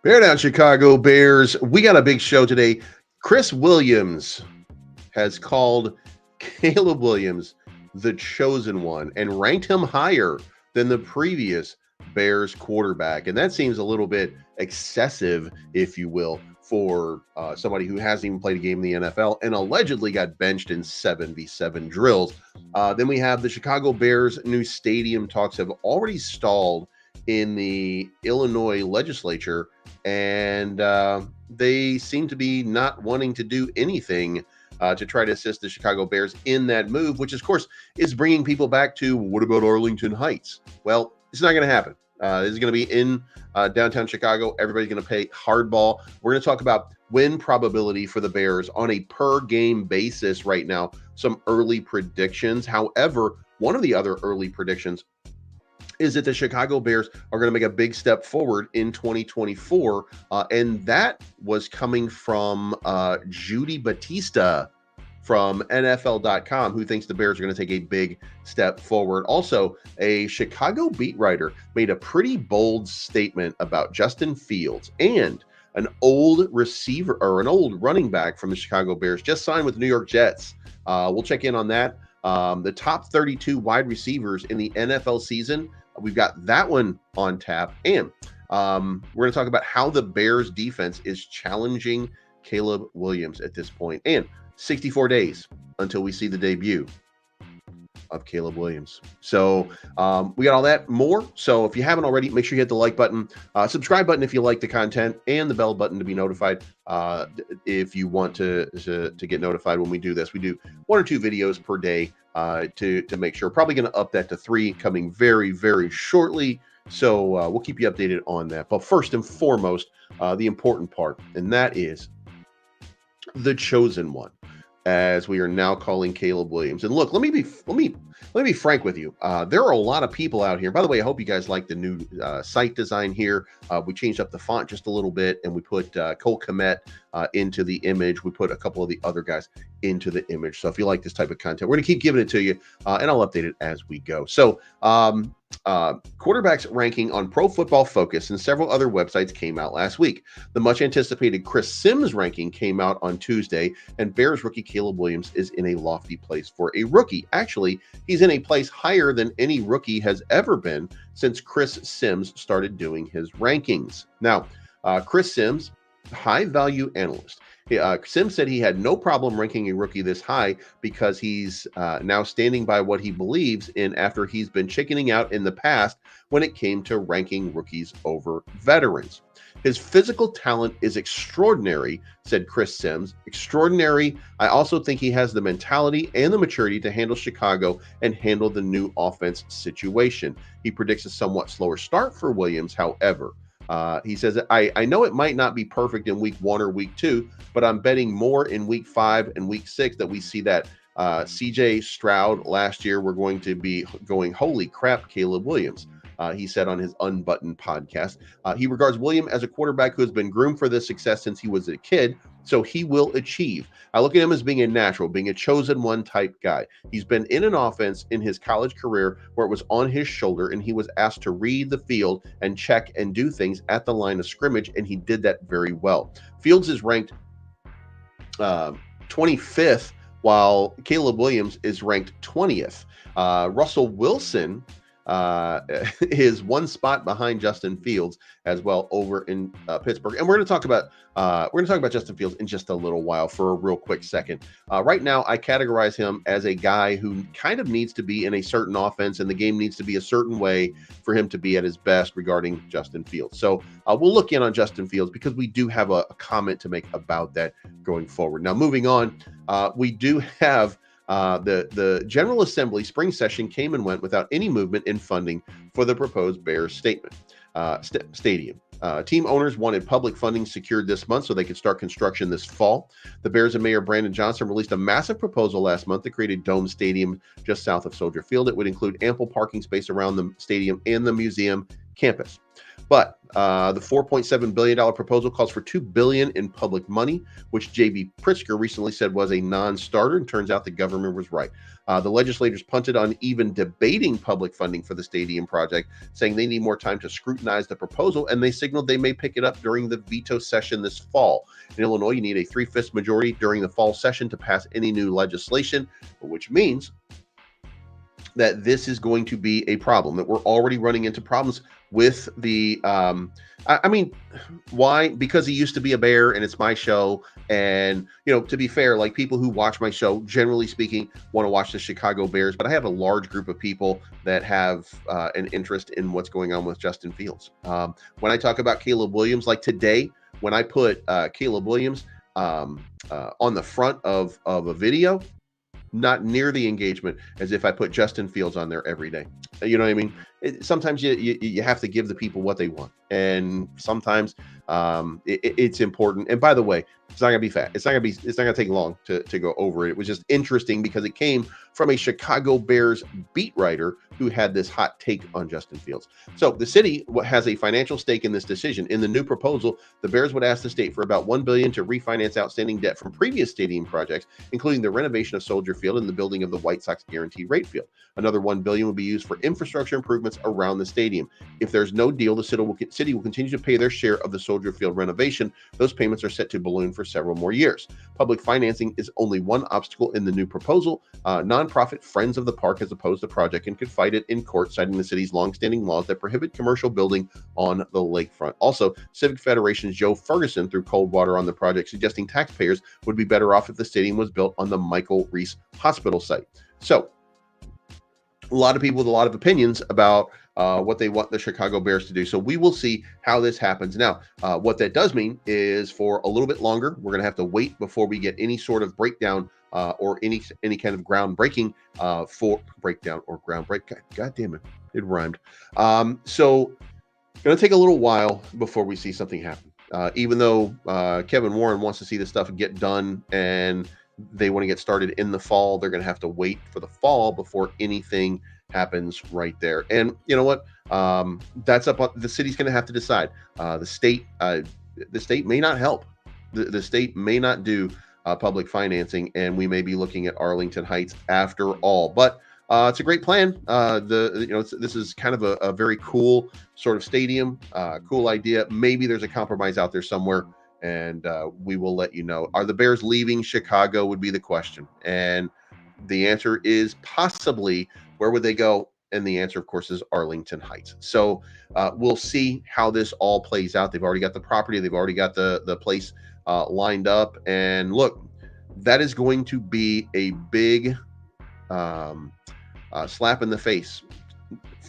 Bear down, Chicago Bears. We got a big show today. Chris Williams has called Caleb Williams the chosen one and ranked him higher than the previous Bears quarterback. And that seems a little bit excessive, if you will, for somebody who hasn't even played a game in the NFL and allegedly got benched in 7v7 drills. Then we have the Chicago Bears' new stadium talks have already stalled in the Illinois legislature, and they seem to be not wanting to do anything to try to assist the Chicago Bears in that move, which of course is bringing people back to, what about Arlington Heights? Well, it's not going to happen. This is going to be in downtown Chicago. Everybody's going to pay hardball. We're going to talk about win probability for the Bears on a per game basis right now, some early predictions. However, one of the other early predictions is that the Chicago Bears are going to make a big step forward in 2024. And that was coming from Judy Batista from NFL.com, who thinks the Bears are going to take a big step forward. Also, a Chicago beat writer made a pretty bold statement about Justin Fields, and an old receiver or an old running back from the Chicago Bears just signed with the New York Jets. We'll check in on that. The top 32 wide receivers in the NFL season, we've got that one on tap. And we're going to talk about how the Bears defense is challenging Caleb Williams at this point. And 64 days until we see the debut of Caleb Williams. So we got all that more. So if you haven't already, make sure you hit the like button, subscribe button if you like the content, and the bell button to be notified if you want to get notified when we do this. We do 1 or 2 videos per day to make sure. Probably going to up that to 3 coming very, very shortly. So we'll keep you updated on that. But first and foremost, the important part, and that is the chosen one, as we are now calling Caleb Williams. And look, let me be frank with you. There are a lot of people out here. By the way, I hope you guys like the new site design here. We changed up the font just a little bit, and we put Cole Kmet into the image. We put a couple of the other guys into the image. So if you like this type of content, we're going to keep giving it to you, and I'll update it as we go. So quarterbacks ranking on Pro Football Focus and several other websites came out last week. The much anticipated Chris Sims ranking came out on Tuesday, and Bears rookie Caleb Williams is in a lofty place for a rookie. Actually, he's in a place higher than any rookie has ever been since Chris Sims started doing his rankings. Now, Chris Sims, high value analyst. Sims said he had no problem ranking a rookie this high because he's now standing by what he believes in after he's been chickening out in the past when it came to ranking rookies over veterans. His physical talent is extraordinary, said Chris Sims. Extraordinary. I also think he has the mentality and the maturity to handle Chicago and handle the new offense situation. He predicts a somewhat slower start for Williams, however. He says, I know it might not be perfect in week 1 or week 2, but I'm betting more in week 5 and week 6 that we see that CJ Stroud last year, we're going to be going, holy crap, Caleb Williams. He said on his Unbuttoned podcast. He regards Williams as a quarterback who has been groomed for this success since he was a kid, so he will achieve. I look at him as being a natural, being a chosen one type guy. He's been in an offense in his college career where it was on his shoulder, and he was asked to read the field and check and do things at the line of scrimmage, and he did that very well. Fields is ranked 25th, while Caleb Williams is ranked 20th. Russell Wilson is one spot behind Justin Fields as well over in Pittsburgh. And we're going to talk about Justin Fields in just a little while for a real quick second. Right now, I categorize him as a guy who kind of needs to be in a certain offense, and the game needs to be a certain way for him to be at his best regarding Justin Fields. So we'll look in on Justin Fields because we do have a comment to make about that going forward. Now, moving on, we do have the General Assembly spring session came and went without any movement in funding for the proposed Bears stadium. Team owners wanted public funding secured this month so they could start construction this fall. The Bears and Mayor Brandon Johnson released a massive proposal last month to create a dome stadium just south of Soldier Field. It would include ample parking space around the stadium and the museum campus. But the $4.7 billion proposal calls for $2 billion in public money, which J.B. Pritzker recently said was a non-starter, and turns out the government was right. The legislators punted on even debating public funding for the stadium project, saying they need more time to scrutinize the proposal, and they signaled they may pick it up during the veto session this fall. In Illinois, you need a 3/5 majority during the fall session to pass any new legislation, which means that this is going to be a problem, that we're already running into problems with the I mean, why? Because he used to be a Bear and it's my show. And, to be fair, like, people who watch my show, generally speaking, want to watch the Chicago Bears. But I have a large group of people that have an interest in what's going on with Justin Fields. When I talk about Caleb Williams, like today, when I put Caleb Williams on the front of a video, not near the engagement as if I put Justin Fields on there every day. You know what I mean? Sometimes you have to give the people what they want, and sometimes it's important. And by the way, it's not gonna be fat. It's not gonna take long to go over it. It was just interesting because it came from a Chicago Bears beat writer who had this hot take on Justin Fields. So the city has a financial stake in this decision. In the new proposal, the Bears would ask the state for about $1 billion to refinance outstanding debt from previous stadium projects, including the renovation of Soldier Field and the building of the White Sox guaranteed rate field. Another $1 billion would be used for infrastructure improvements around the stadium. If there's no deal, the city will continue to pay their share of the Soldier Field renovation. Those payments are set to balloon for several more years. Public financing is only one obstacle in the new proposal. Nonprofit Friends of the Park has opposed the project and could fight it in court, citing the city's longstanding laws that prohibit commercial building on the lakefront. Also, Civic Federation's Joe Ferguson threw cold water on the project, suggesting taxpayers would be better off if the stadium was built on the Michael Reese Hospital site. So, a lot of people with a lot of opinions about what they want the Chicago Bears to do. So we will see how this happens. Now, what that does mean is for a little bit longer, we're going to have to wait before we get any sort of breakdown or any kind of groundbreaking for breakdown or groundbreak. God damn it, it rhymed. So going to take a little while before we see something happen. Even though Kevin Warren wants to see this stuff get done and they want to get started in the fall, they're going to have to wait for the fall before anything happens right there. And you know what? That's up on the city's going to have to decide. The state may not help. The state may not do public financing, and we may be looking at Arlington Heights after all. But it's a great plan. This is kind of a very cool sort of stadium, cool idea. Maybe there's a compromise out there somewhere, and we will let you know. Are the Bears leaving Chicago would be the question. And the answer is possibly. Where would they go? And the answer, of course, is Arlington Heights. So we'll see how this all plays out. They've already got the property. They've already got the place lined up. And look, that is going to be a big slap in the face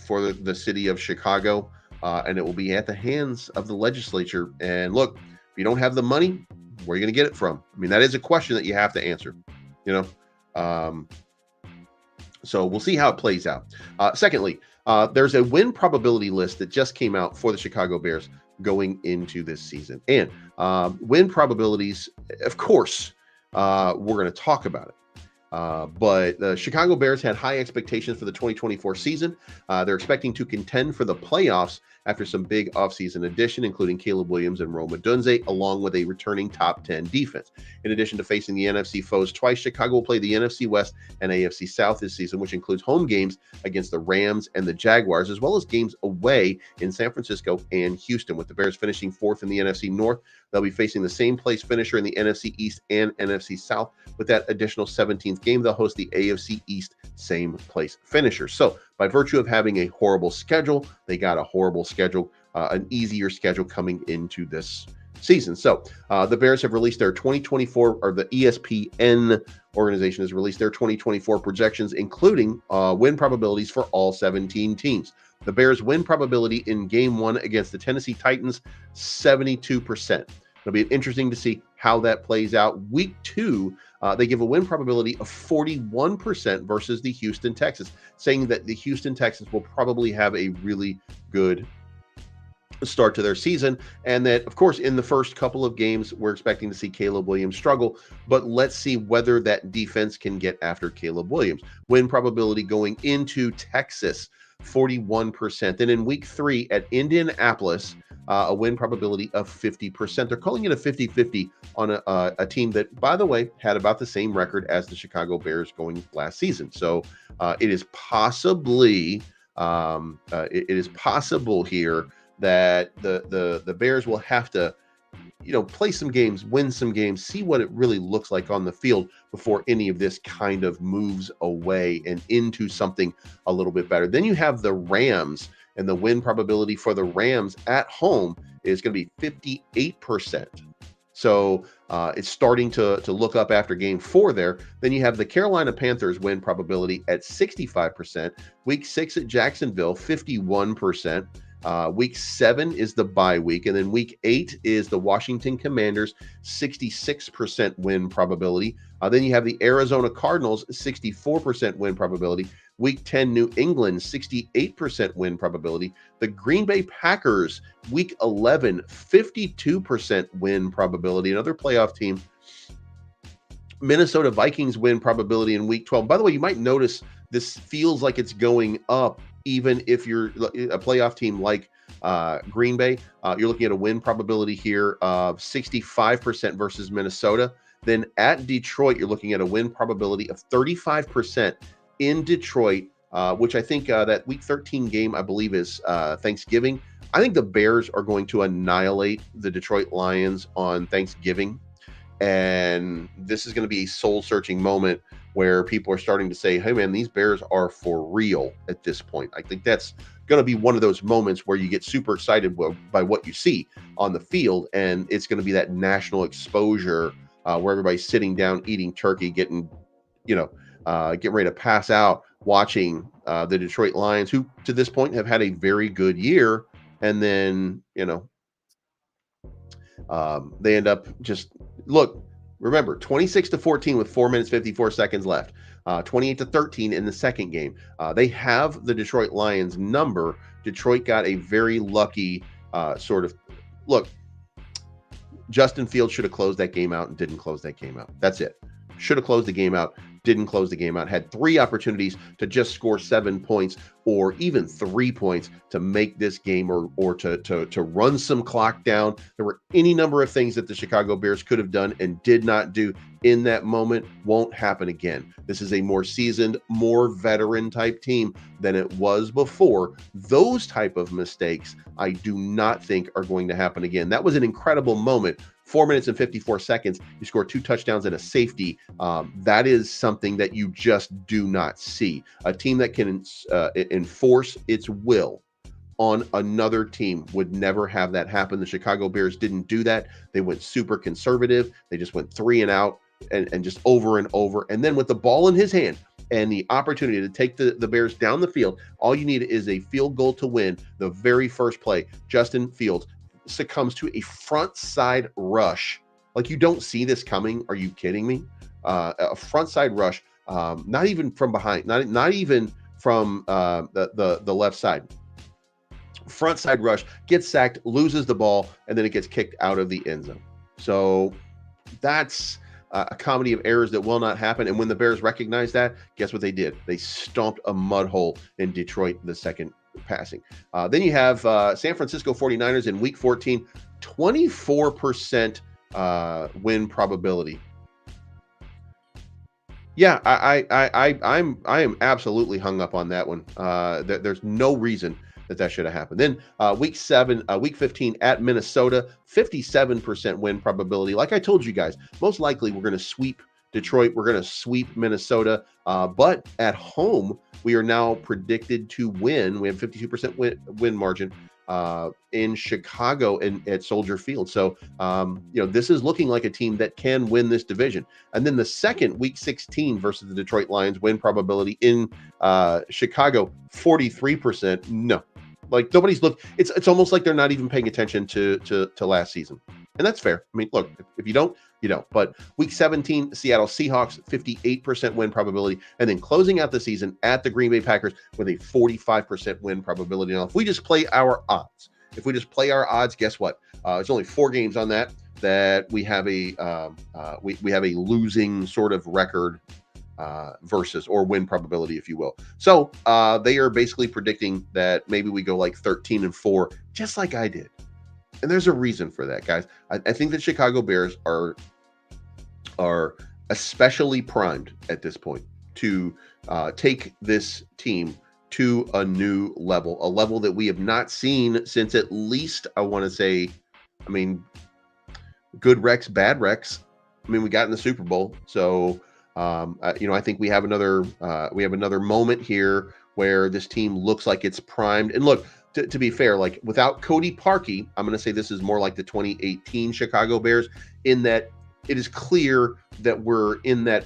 for the city of Chicago. And it will be at the hands of the legislature. And look, if you don't have the money, where are you going to get it from? I mean, that is a question that you have to answer, So we'll see how it plays out. Secondly, there's a win probability list that just came out for the Chicago Bears going into this season. And win probabilities, of course, we're going to talk about it. But the Chicago Bears had high expectations for the 2024 season. They're expecting to contend for the playoffs after some big offseason addition, including Caleb Williams and Rome Odunze, along with a returning top 10 defense. In addition to facing the NFC foes twice, Chicago will play the NFC West and AFC South this season, which includes home games against the Rams and the Jaguars, as well as games away in San Francisco and Houston. With the Bears finishing fourth in the NFC North, they'll be facing the same place finisher in the NFC East and NFC South. With that additional 17th game, they'll host the AFC East same place finisher. So by virtue of having a horrible schedule, they got a horrible schedule, an easier schedule coming into this season. So the Bears have released their 2024, or the ESPN organization has released their 2024 projections, including win probabilities for all 17 teams. The Bears win probability in game one against the Tennessee Titans, 72%. It'll be interesting to see how that plays out. Week two, they give a win probability of 41% versus the Houston Texans, saying that the Houston Texans will probably have a really good start to their season. And that, of course, in the first couple of games, we're expecting to see Caleb Williams struggle, but let's see whether that defense can get after Caleb Williams. Win probability going into Texas 41%. Then in week 3 at Indianapolis, a win probability of 50%. They're calling it a 50-50 on a team that, by the way, had about the same record as the Chicago Bears going last season. So it is possibly it is possible here that the Bears will have to, play some games, win some games, see what it really looks like on the field before any of this kind of moves away and into something a little bit better. Then you have the Rams, and the win probability for the Rams at home is going to be 58%. So it's starting to look up after game 4 there. Then you have the Carolina Panthers win probability at 65%. Week 6 at Jacksonville, 51%. Week 7 is the bye week. And then week 8 is the Washington Commanders, 66% win probability. Then you have the Arizona Cardinals, 64% win probability. Week 10, New England, 68% win probability. The Green Bay Packers, week 11, 52% win probability. Another playoff team. Minnesota Vikings win probability in week 12. By the way, you might notice this feels like it's going up, even if you're a playoff team like Green Bay. You're looking at a win probability here of 65% versus Minnesota. Then at Detroit, you're looking at a win probability of 35% in Detroit, which I think that week 13 game, I believe, is Thanksgiving. I think the Bears are going to annihilate the Detroit Lions on Thanksgiving. And this is going to be a soul-searching moment where people are starting to say, hey, man, these Bears are for real at this point. I think that's going to be one of those moments where you get super excited by what you see on the field, and it's going to be that national exposure where everybody's sitting down, eating turkey, getting ready to pass out, watching the Detroit Lions, who to this point have had a very good year. And then, they end up remember, 26-14 with 4 minutes, 54 seconds left, 28-13 in the second game. They have the Detroit Lions number. Detroit got a very lucky look. Justin Fields should have closed that game out and didn't close that game out. That's it. Should have closed the game out, didn't close the game out. Had 3 opportunities to just score 7 points or even 3 points to make this game or to run some clock down. There were any number of things that the Chicago Bears could have done and did not do in that moment. Won't happen again. This is a more seasoned, more veteran type team than it was before. Those type of mistakes, I do not think are going to happen again. That was an incredible moment. 4 minutes and 54 seconds, you score 2 touchdowns and a safety. That is something that you just do not see. A team that can enforce its will on another team would never have that happen. The Chicago Bears didn't do that. They went super conservative. They just went 3 and out and just over and over. And then with the ball in his hand and the opportunity to take the Bears down the field, all you need is a field goal to win. The very first play, Justin Fields succumbs to a front side rush. Like, you don't see this coming. Are you kidding me? A front side rush, not even from behind, not even from the left side. Front side rush, gets sacked, loses the ball, and then it gets kicked out of the end zone. So that's a comedy of errors that will not happen. And when the Bears recognized that, guess what they did? They stomped a mud hole in Detroit the second passing. Then you have San Francisco 49ers in week 14, 24% win probability. Yeah, I am absolutely hung up on that one. There's no reason that should have happened. Then week 15 at Minnesota, 57% win probability. Like I told you guys, most likely we're going to sweep Detroit. We're going to sweep Minnesota. But at home, we are now predicted to win. We have 52% win margin in Chicago and at Soldier Field. So, this is looking like a team that can win this division. And then the second, week 16 versus the Detroit Lions, win probability in Chicago, 43%. No. Like, nobody's it's almost like they're not even paying attention to last season. And that's fair. I mean, look, if you don't, you don't. But week 17, Seattle Seahawks, 58% win probability. And then closing out the season at the Green Bay Packers with a 45% win probability. Now, if we just play our odds, guess what? It's only 4 games on that we have a we have a losing sort of record versus, or win probability, if you will. So they are basically predicting that maybe we go like 13-4, just like I did. And there's a reason for that, guys. I think the Chicago Bears are especially primed at this point to take this team to a new level, a level that we have not seen since at least, I want to say, I mean, good Rex, bad Rex. I mean, we got in the Super Bowl, so I think we have another moment here where this team looks like it's primed. And look, to be fair, like without Cody Parkey, I'm going to say this is more like the 2018 Chicago Bears, in that it is clear that we're in that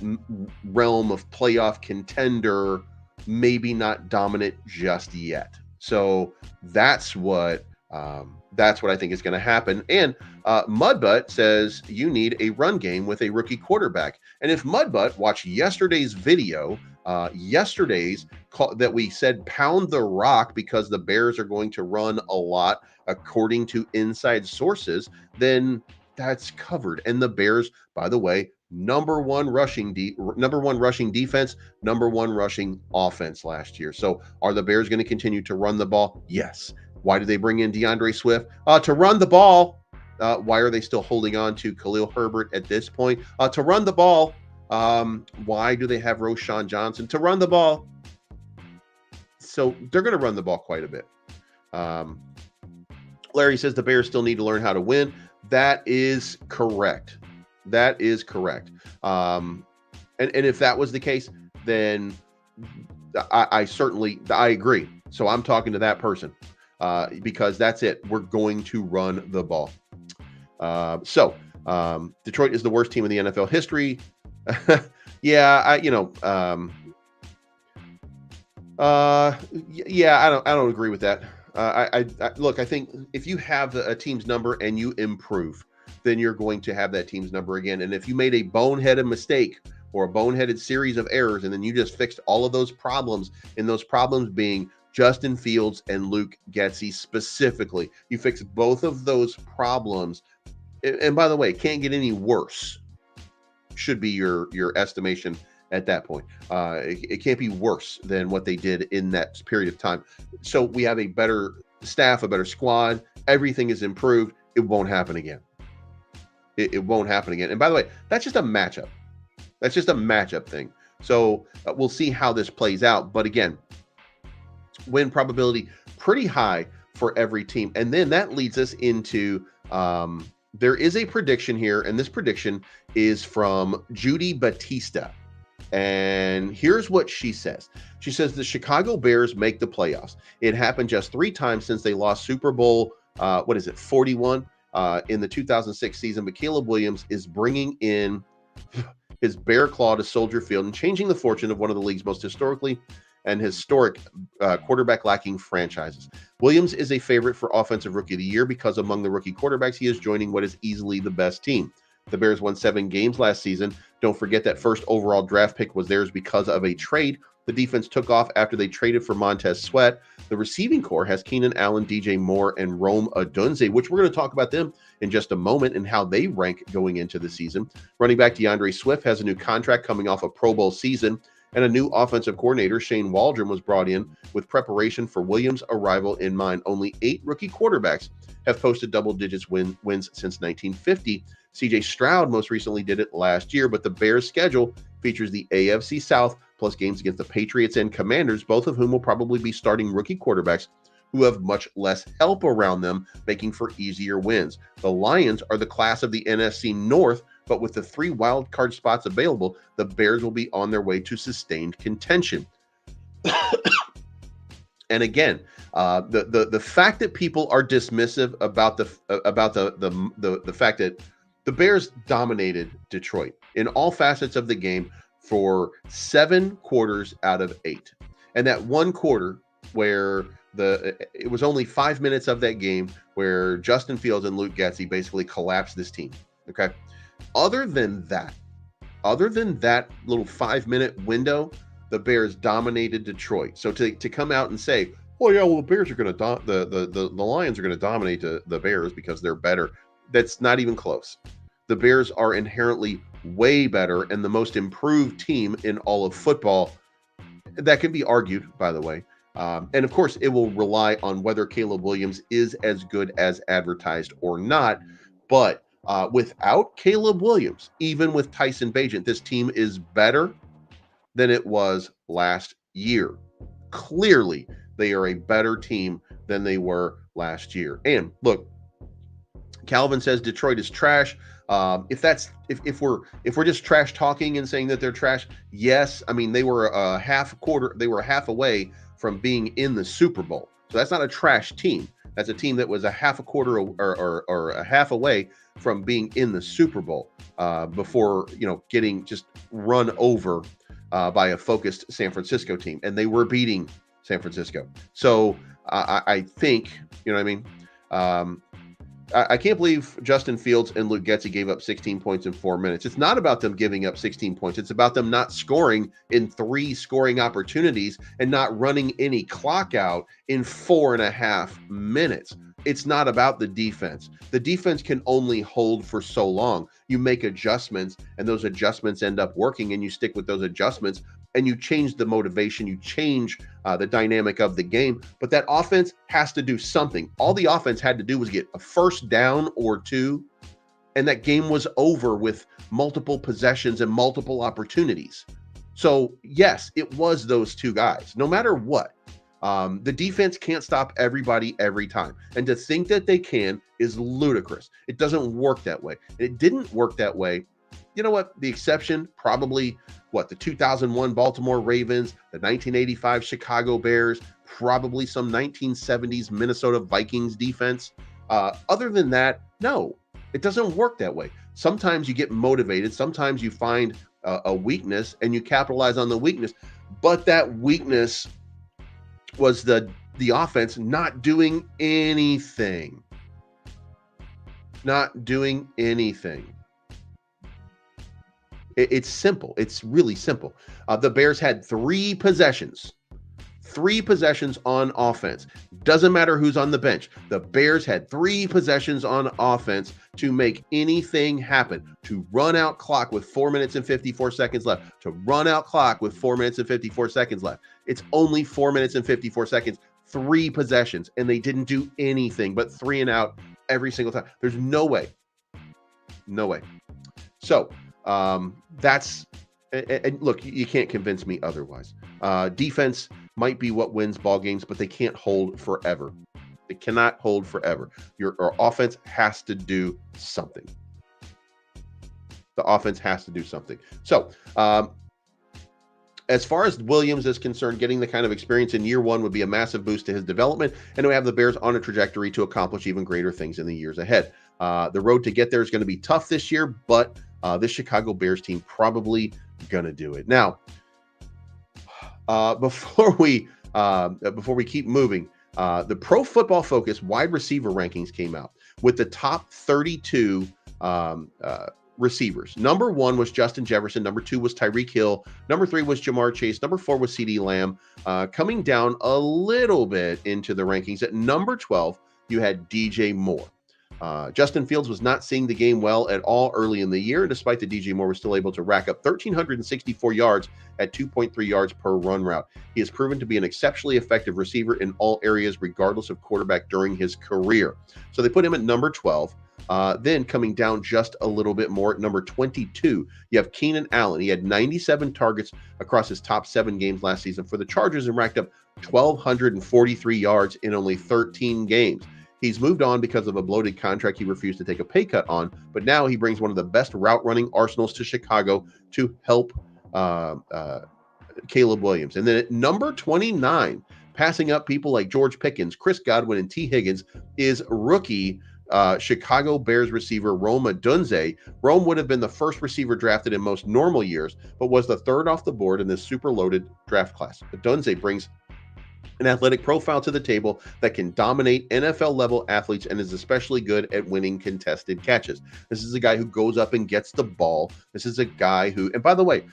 realm of playoff contender, maybe not dominant just yet. So that's what I think is going to happen. And Mudbutt says you need a run game with a rookie quarterback. And if Mudbutt watched yesterday's video, that we said pound the rock because the Bears are going to run a lot according to inside sources, then that's covered. And the Bears, by the way, number one rushing defense, number one rushing offense last year. So are the Bears going to continue to run the ball? Yes. Why did they bring in DeAndre Swift? To run the ball. Why are they still holding on to Khalil Herbert at this point? To run the ball. Why do they have Roschon Johnson? To run the ball. So they're going to run the ball quite a bit. Larry says the Bears still need to learn how to win. That is correct. And if that was the case, then I agree. So I'm talking to that person. Because that's it. We're going to run the ball. Detroit is the worst team in the NFL history. Yeah, I don't agree with that. Look, I think if you have a team's number and you improve, then you're going to have that team's number again. And if you made a boneheaded mistake or a boneheaded series of errors, and then you just fixed all of those problems, and those problems being Justin Fields and Luke Getsy specifically, you fix both of those problems. And by the way, it can't get any worse, should be your estimation at that point. It can't be worse than what they did in that period of time. So we have a better staff, a better squad. Everything is improved. It won't happen again. It won't happen again. And by the way, that's just a matchup. That's just a matchup thing. So we'll see how this plays out. But again, win probability pretty high for every team. And then that leads us into there is a prediction here, and this prediction is from Judy Batista. And here's what she says. She says the Chicago Bears make the playoffs. It happened just 3 times since they lost Super Bowl 41 in the 2006 season. But Caleb Williams is bringing in his bear claw to Soldier Field and changing the fortune of one of the league's most historic quarterback lacking franchises. Williams is a favorite for Offensive Rookie of the Year because among the rookie quarterbacks, he is joining what is easily the best team. The Bears won 7 games last season. Don't forget that first overall draft pick was theirs because of a trade. The defense took off after they traded for Montez Sweat. The receiving core has Keenan Allen, DJ Moore, and Rome Odunze, which we're going to talk about them in just a moment and how they rank going into the season. Running back DeAndre Swift has a new contract coming off a Pro Bowl season, and a new offensive coordinator, Shane Waldron, was brought in with preparation for Williams' arrival in mind. Only 8 rookie quarterbacks have posted double digits wins since 1950. CJ Stroud most recently did it last year, but the Bears' schedule features the AFC South plus games against the Patriots and Commanders, both of whom will probably be starting rookie quarterbacks who have much less help around them, making for easier wins. The Lions are the class of the NFC North, but with the 3 wild card spots available, the Bears will be on their way to sustained contention. And again, the fact that people are dismissive about the fact that the Bears dominated Detroit in all facets of the game for 7 quarters out of 8, and that one quarter where it was only 5 minutes of that game where Justin Fields and Luke Getsy basically collapsed this team. Okay. Other than that little 5-minute window, the Bears dominated Detroit. So to come out and say, well, yeah, well, the Bears are going to the Lions are going to dominate the Bears because they're better. That's not even close. the Bears are inherently way better and the most improved team in all of football. That can be argued, by the way. And of course, it will rely on whether Caleb Williams is as good as advertised or not. But without Caleb Williams, even with Tyson Bagent, this team is better than it was last year. Clearly, they are a better team than they were last year. And look, Calvin says Detroit is trash. If we're just trash talking and saying that they're trash, yes. I mean, they were a half away from being in the Super Bowl. So that's not a trash team. That's a team that was a half a quarter or a half away from being in the Super Bowl before getting just run over by a focused San Francisco team, and they were beating San Francisco. So I think what I mean. I can't believe Justin Fields and Luke Getsy gave up 16 points in 4 minutes. It's not about them giving up 16 points. It's about them not scoring in 3 scoring opportunities and not running any clock out in 4.5 minutes. It's not about the defense. The defense can only hold for so long. You make adjustments, and those adjustments end up working, and you stick with those adjustments, and you change the motivation, you change the dynamic of the game. But that offense has to do something. All the offense had to do was get a first down or 2, and that game was over with multiple possessions and multiple opportunities. So, yes, it was those 2 guys, no matter what. The defense can't stop everybody every time. And to think that they can is ludicrous. It doesn't work that way. It didn't work that way. You know what? The exception, probably, the 2001 Baltimore Ravens, the 1985 Chicago Bears, probably some 1970s Minnesota Vikings defense. Other than that, no, it doesn't work that way. Sometimes you get motivated. Sometimes you find a weakness and you capitalize on the weakness. But that weakness was the offense not doing anything. Not doing anything. It's simple. It's really simple. The Bears had 3 possessions. 3 possessions on offense. Doesn't matter who's on the bench. The Bears had 3 possessions on offense to make anything happen. To run out clock with 4 minutes and 54 seconds left. To run out clock with 4 minutes and 54 seconds left. It's only 4 minutes and 54 seconds. 3 possessions. And they didn't do anything but 3 and out every single time. There's no way. No way. So, that's, and look, you can't convince me otherwise. Defense might be what wins ball games, but they can't hold forever. They cannot hold forever. Your offense has to do something. The offense has to do something. So, as far as Williams is concerned, getting the kind of experience in year 1 would be a massive boost to his development, and we have the Bears on a trajectory to accomplish even greater things in the years ahead. The road to get there is going to be tough this year, but this Chicago Bears team probably going to do it. Now, before we keep moving, the Pro Football Focus wide receiver rankings came out with the top 32 receivers. Number 1 was Justin Jefferson. Number 2 was Tyreek Hill. Number 3 was Jamar Chase. Number 4 was CeeDee Lamb. Coming down a little bit into the rankings, at number 12, you had DJ Moore. Justin Fields was not seeing the game well at all early in the year, despite the DJ Moore was still able to rack up 1,364 yards at 2.3 yards per run route. He has proven to be an exceptionally effective receiver in all areas, regardless of quarterback during his career. So they put him at number 12. Then coming down just a little bit more at number 22, you have Keenan Allen. He had 97 targets across his top 7 games last season for the Chargers and racked up 1,243 yards in only 13 games. He's moved on because of a bloated contract he refused to take a pay cut on, but now he brings one of the best route running arsenals to Chicago to help Caleb Williams. And then at number 29, passing up people like George Pickens, Chris Godwin, and T. Higgins, is rookie Chicago Bears receiver Rome Odunze. Rome would have been the first receiver drafted in most normal years, but was the 3rd off the board in this super loaded draft class. Odunze brings an athletic profile to the table that can dominate NFL-level athletes and is especially good at winning contested catches. This is a guy who goes up and gets the ball. This is a guy who, and by the way,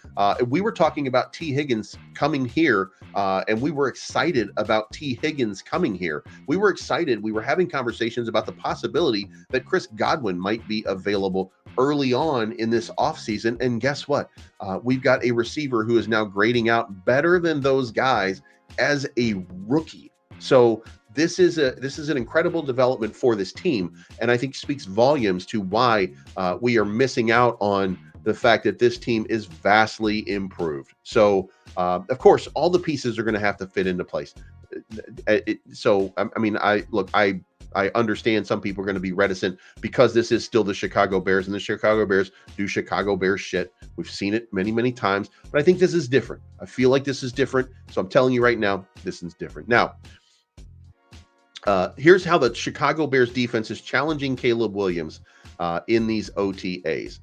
we were talking about T. Higgins coming here, and we were excited about T. Higgins coming here. We were excited. We were having conversations about the possibility that Chris Godwin might be available early on in this offseason. And guess what? We've got a receiver who is now grading out better than those guys as a rookie. So this is an incredible development for this team, and I think speaks volumes to why we are missing out on the fact that this team is vastly improved. So, of course, all the pieces are going to have to fit into place. I understand some people are going to be reticent because this is still the Chicago Bears, and the Chicago Bears do Chicago Bears shit. We've seen it many, many times, but I think this is different. I feel like this is different. So I'm telling you right now, this is different. Now, here's how the Chicago Bears defense is challenging Caleb Williams in these OTAs.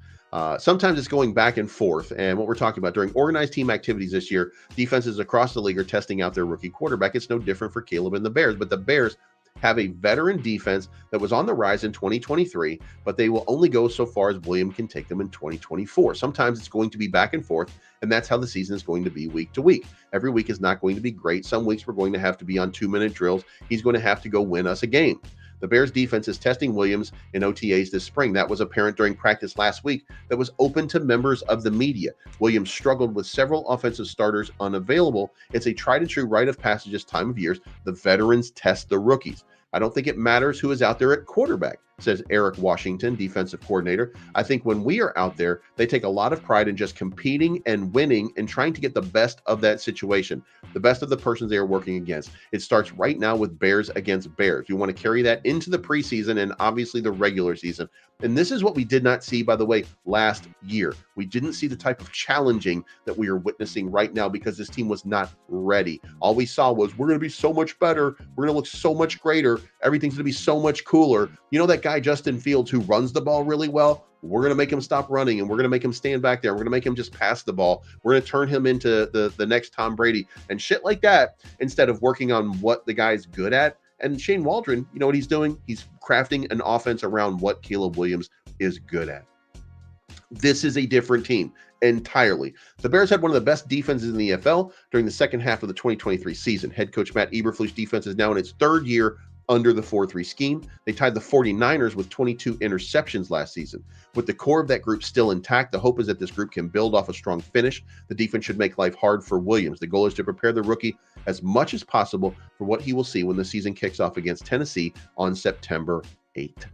Sometimes it's going back and forth. And what we're talking about during organized team activities this year, defenses across the league are testing out their rookie quarterback. It's no different for Caleb and the Bears, but the Bears have a veteran defense that was on the rise in 2023, but they will only go so far as William can take them in 2024. Sometimes it's going to be back and forth, and that's how the season is going to be week to week. Every week is not going to be great. Some weeks we're going to have to be on 2-minute drills. He's going to have to go win us a game. The Bears defense is testing Williams in OTAs this spring. That was apparent during practice last week that was open to members of the media. Williams struggled with several offensive starters unavailable. It's a tried and true rite of passage this time of years. The veterans test the rookies. I don't think it matters who is out there at quarterback, says Eric Washington, defensive coordinator. I think when we are out there, they take a lot of pride in just competing and winning and trying to get the best of that situation, the best of the persons they are working against. It starts right now with Bears against Bears. You want to carry that into the preseason and obviously the regular season. And this is what we did not see, by the way, last year. We didn't see the type of challenging that we are witnessing right now because this team was not ready. All we saw was, we're going to be so much better. We're going to look so much greater. Everything's going to be so much cooler. You know that guy Justin Fields who runs the ball really well? We're going to make him stop running, and we're going to make him stand back there. We're going to make him just pass the ball. We're going to turn him into the next Tom Brady and shit like that, instead of working on what the guy's good at. And Shane Waldron, you know what he's doing? He's crafting an offense around what Caleb Williams is good at. This is a different team entirely. The Bears had one of the best defenses in the NFL during the second half of the 2023 season. Head coach Matt Eberflus' defense is now in its third year under the 4-3 scheme. They tied the 49ers with 22 interceptions last season. With the core of that group still intact, the hope is that this group can build off a strong finish. The defense should make life hard for Williams. The goal is to prepare the rookie as much as possible for what he will see when the season kicks off against Tennessee on September 8th.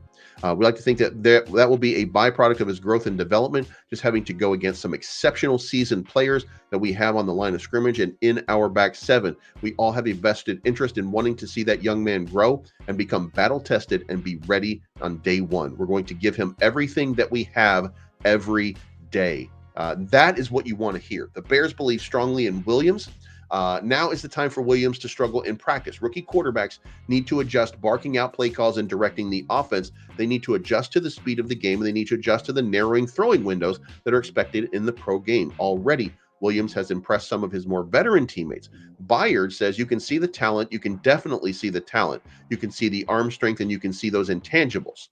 We like to think that will be a byproduct of his growth and development, just having to go against some exceptional seasoned players that we have on the line of scrimmage and in our back seven. We all have a vested interest in wanting to see that young man grow and become battle-tested and be ready on day one. We're going to give him everything that we have every day. That is what you want to hear. The Bears believe strongly in Williams. Now is the time for Williams to struggle in practice. Rookie quarterbacks need to adjust barking out play calls and directing the offense. They need to adjust to the speed of the game, and they need to adjust to the narrowing throwing windows that are expected in the pro game. Already, Williams has impressed some of his more veteran teammates. Bayard says you can see the talent. You can definitely see the talent. You can see the arm strength, and you can see those intangibles.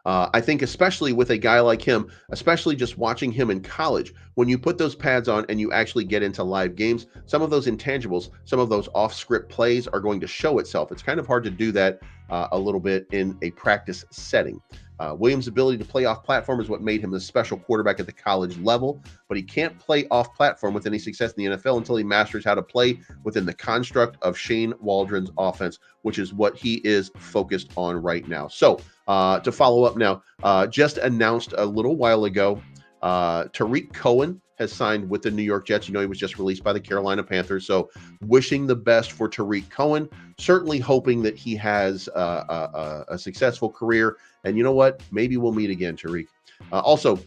I think especially with a guy like him, especially just watching him in college, when you put those pads on and you actually get into live games, some of those intangibles, some of those off-script plays are going to show itself. It's kind of hard to do that a little bit in a practice setting. Williams' ability to play off-platform is what made him a special quarterback at the college level, but he can't play off-platform with any success in the NFL until he masters how to play within the construct of Shane Waldron's offense, which is what he is focused on right now. So, to follow up now, just announced a little while ago, Tariq Cohen has signed with the New York Jets. You know, he was just released by the Carolina Panthers. So wishing the best for Tariq Cohen, certainly hoping that he has a successful career. And you know what? Maybe we'll meet again, Tariq. Also,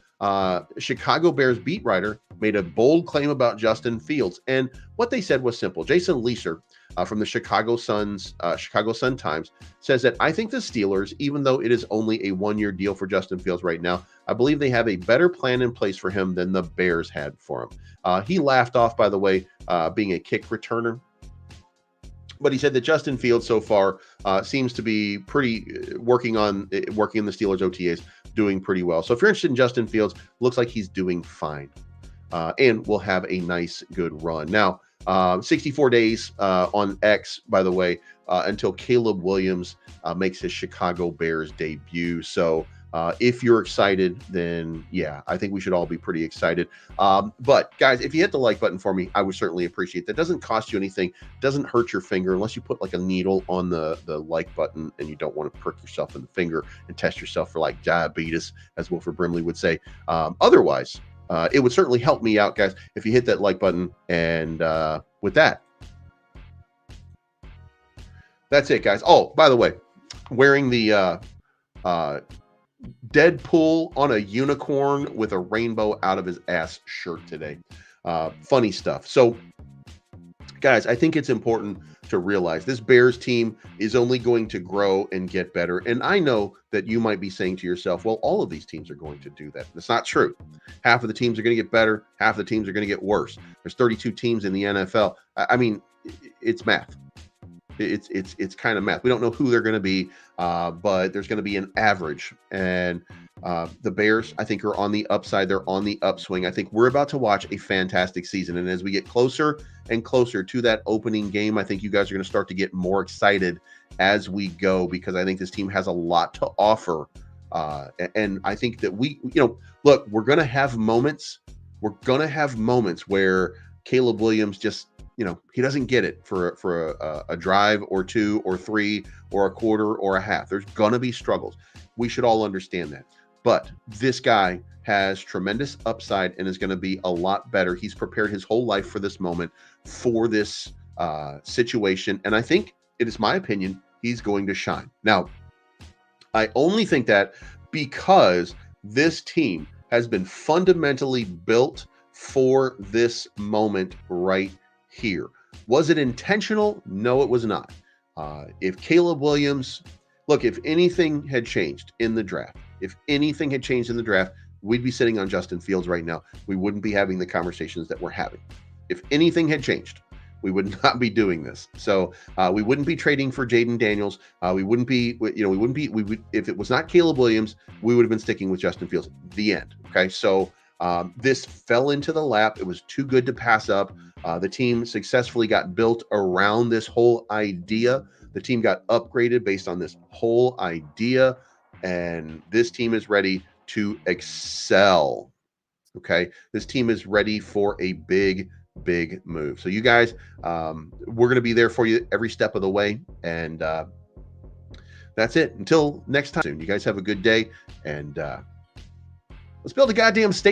Chicago Bears beat writer made a bold claim about Justin Fields. And what they said was simple. Jason Leeser from the Chicago Sun-Times says that, I think the Steelers, even though it is only a one-year deal for Justin Fields right now, I believe they have a better plan in place for him than the Bears had for him. He laughed off, by the way, being a kick returner. But he said that Justin Fields so far seems to be pretty working in the Steelers OTAs, doing pretty well. So if you're interested in Justin Fields, looks like he's doing fine. And will have a nice, good run. Now, 64 days on X, by the way, until Caleb Williams makes his Chicago Bears debut. So If you're excited, then yeah, I think we should all be pretty excited. But guys, if you hit the like button for me, I would certainly appreciate that. Doesn't cost you anything, doesn't hurt your finger unless you put like a needle on the like button and you don't want to prick yourself in the finger and test yourself for like diabetes, as Wilford Brimley would say. Otherwise, it would certainly help me out, guys, if you hit that like button. And with that, that's it, guys. Oh, by the way, wearing the Deadpool on a unicorn with a rainbow out of his ass shirt today. Funny stuff. So, guys, I think it's important to realize this Bears team is only going to grow and get better. And I know that you might be saying to yourself, well, all of these teams are going to do that. That's not true. Half of the teams are going to get better. Half of the teams are going to get worse. There's 32 teams in the NFL. I mean, it's math. It's kind of math. We don't know who they're going to be, but there's going to be an average. And the Bears, I think, are on the upside. They're on the upswing. I think we're about to watch a fantastic season. And as we get closer and closer to that opening game, I think you guys are going to start to get more excited as we go, because I think this team has a lot to offer. And I think that look, we're going to have moments. We're going to have moments where Caleb Williams just, he doesn't get it for a drive or two or three or a quarter or a half. There's going to be struggles. We should all understand that. But this guy has tremendous upside and is going to be a lot better. He's prepared his whole life for this moment, for this situation. And I think, it is my opinion, he's going to shine. Now, I only think that because this team has been fundamentally built for this moment right here. Was it intentional? No, it was not. If Caleb Williams, look, if anything had changed in the draft, we'd be sitting on Justin Fields right now. We wouldn't be having the conversations that we're having. If anything had changed, we would not be doing this. So we wouldn't be trading for Jaden Daniels. If it was not Caleb Williams, we would have been sticking with Justin Fields. The end. Okay. So this fell into the lap. It was too good to pass up. The team successfully got built around this whole idea. The team got upgraded based on this whole idea, and this team is ready to excel. Okay, this team is ready for a big move. So you guys, we're going to be there for you every step of the way, and that's it. Until next time, you guys have a good day, and let's build a goddamn stadium.